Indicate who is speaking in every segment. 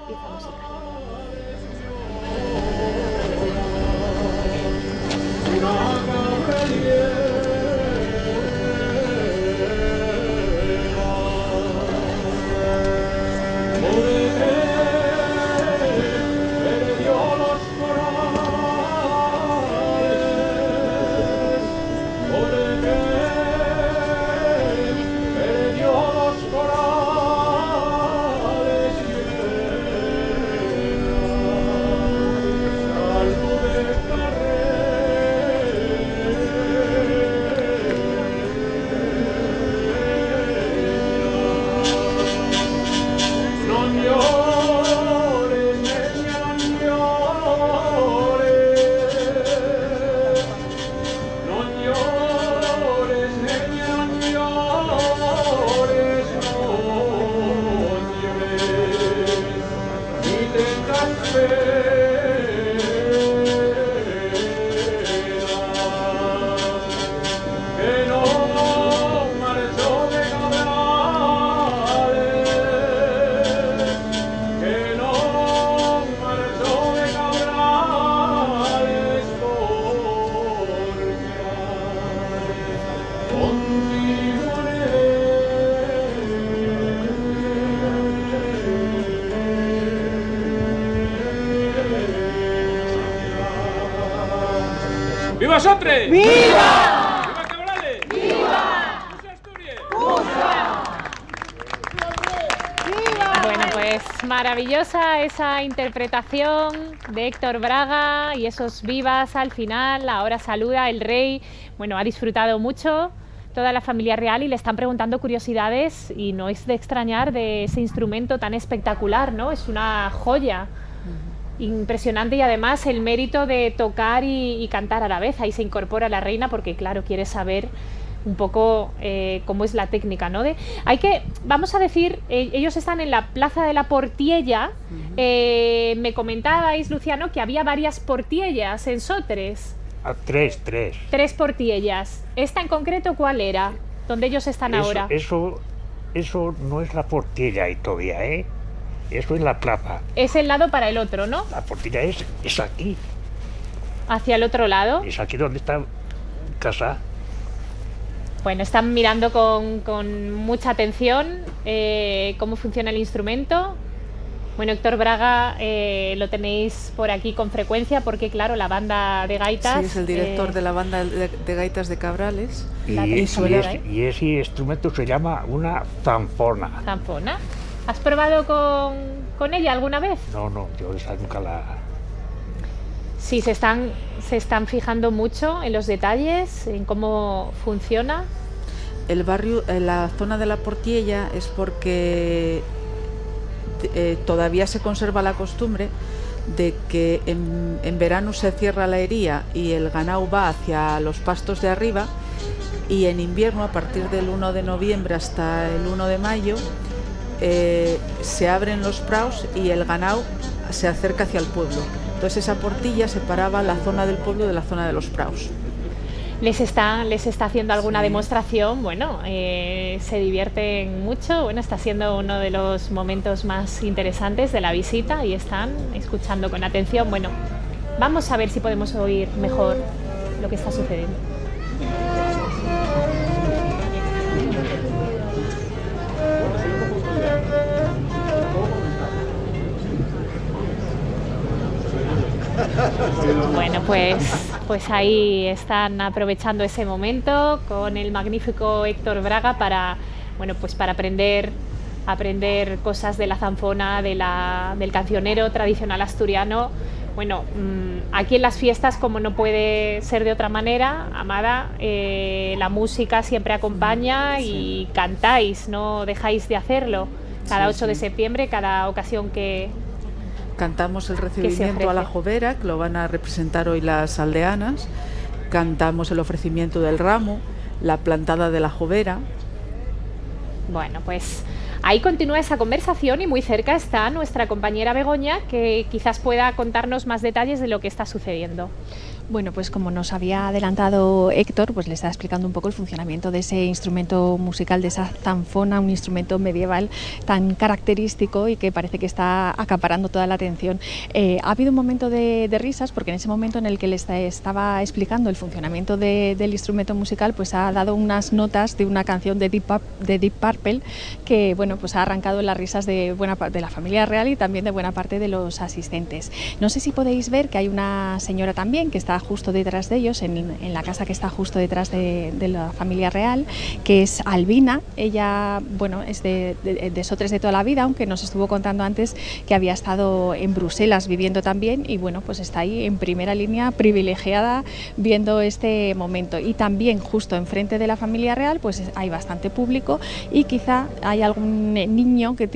Speaker 1: pieza musical.
Speaker 2: ¡Viva Sotre!
Speaker 1: ¡Viva!
Speaker 2: ¡Viva Cabrales!
Speaker 1: ¡Viva!
Speaker 2: ¡Musa Asturias!
Speaker 1: Bueno, pues maravillosa esa interpretación de Héctor Braga y esos vivas al final. Ahora saluda el rey. Bueno, ha disfrutado mucho toda la familia real y le están preguntando curiosidades y no es de extrañar de ese instrumento tan espectacular, ¿no? Es una joya. Impresionante y además el mérito de tocar y cantar a la vez. Ahí se incorpora la reina porque, claro, quiere saber un poco cómo es la técnica, ¿no? Vamos a decir, ellos están en la Plaza de la Portiella. Me comentabais, Luciano, que había varias portiellas en Sotres.
Speaker 3: Tres.
Speaker 1: Tres portiellas. ¿Esta en concreto cuál era? ¿Dónde ellos están ahora?
Speaker 3: Eso no es la portilla ahí todavía, ¿eh? Eso es la plaza.
Speaker 1: Es el lado para el otro, ¿no?
Speaker 3: La portilla es aquí.
Speaker 1: Hacia el otro lado.
Speaker 3: Es aquí donde está casa.
Speaker 1: Bueno, están mirando con mucha atención cómo funciona el instrumento. Bueno, Héctor Braga lo tenéis por aquí con frecuencia porque, claro, la banda de gaitas...
Speaker 4: Sí, es el director de la banda de gaitas de Cabrales.
Speaker 3: Y ese instrumento se llama una zanfona.
Speaker 1: ¿Zanfona? ¿Has probado con ella alguna vez?
Speaker 3: No, yo esa nunca la...
Speaker 1: Sí, se están fijando mucho en los detalles, en cómo funciona.
Speaker 4: El barrio, la zona de la Portiella es porque todavía se conserva la costumbre de que en verano se cierra la hería y el ganado va hacia los pastos de arriba, y en invierno, a partir del 1 de noviembre hasta el 1 de mayo, se abren los praus y el ganado se acerca hacia el pueblo. Entonces esa portilla separaba la zona del pueblo de la zona de los praus.
Speaker 1: Les está haciendo alguna demostración. Bueno, se divierten mucho. Bueno, está siendo uno de los momentos más interesantes de la visita y están escuchando con atención. Bueno, vamos a ver si podemos oír mejor lo que está sucediendo. Bueno, pues ahí están aprovechando ese momento con el magnífico Héctor Braga para aprender cosas de la zanfona, del cancionero tradicional asturiano. Bueno, aquí en las fiestas, como no puede ser de otra manera, Amada, la música siempre acompaña y cantáis, no dejáis de hacerlo. Cada 8 de septiembre, cada ocasión que...
Speaker 4: Cantamos el recibimiento a la jovera, que lo van a representar hoy las aldeanas. Cantamos el ofrecimiento del ramo, la plantada de la jovera.
Speaker 1: Bueno, pues ahí continúa esa conversación y muy cerca está nuestra compañera Begoña, que quizás pueda contarnos más detalles de lo que está sucediendo.
Speaker 5: Bueno, pues como nos había adelantado Héctor, pues le estaba explicando un poco el funcionamiento de ese instrumento musical, de esa zanfona, un instrumento medieval tan característico y que parece que está acaparando toda la atención. Ha habido un momento de risas, porque en ese momento en el que le estaba explicando el funcionamiento del instrumento musical, pues ha dado unas notas de una canción de Deep Purple que, bueno, pues ha arrancado las risas de buena parte de la familia real y también de buena parte de los asistentes. No sé si podéis ver que hay una señora también que está justo detrás de ellos, en la casa que está justo detrás de la familia real, que es Albina. Ella, bueno, es de Sotres de toda la vida, aunque nos estuvo contando antes que había estado en Bruselas viviendo también y, bueno, pues está ahí en primera línea, privilegiada, viendo este momento. Y también justo enfrente de la familia real pues hay bastante público y quizá hay algún niño que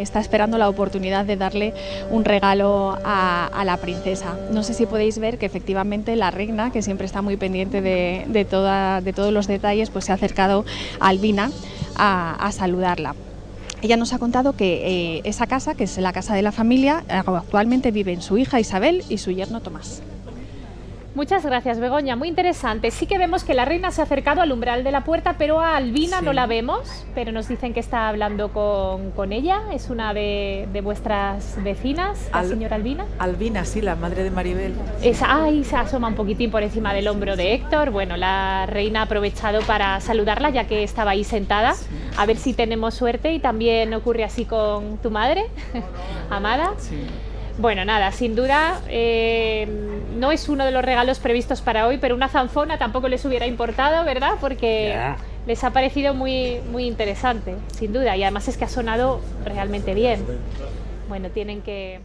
Speaker 5: está esperando la oportunidad de darle un regalo a la princesa. No sé si podéis ver que efectivamente la reina, que siempre está muy pendiente de todos los detalles, pues se ha acercado a Albina a saludarla. Ella nos ha contado que esa casa, que es la casa de la familia, actualmente viven su hija Isabel y su yerno Tomás.
Speaker 1: Muchas gracias, Begoña, muy interesante. Sí que vemos que la reina se ha acercado al umbral de la puerta, pero a Albina no la vemos, pero nos dicen que está hablando con ella. Es una de vuestras vecinas, la señora Albina.
Speaker 4: Albina, sí, la madre de Maribel.
Speaker 1: Ahí se asoma un poquitín por encima del hombro de Héctor. Bueno, la reina ha aprovechado para saludarla, ya que estaba ahí sentada. Sí. A ver si tenemos suerte y también ocurre así con tu madre, Amada. Sí. Bueno, nada, sin duda no es uno de los regalos previstos para hoy, pero una zanfona tampoco les hubiera importado, ¿verdad? Porque les ha parecido muy, muy interesante, sin duda, y además es que ha sonado realmente bien. Bueno, tienen que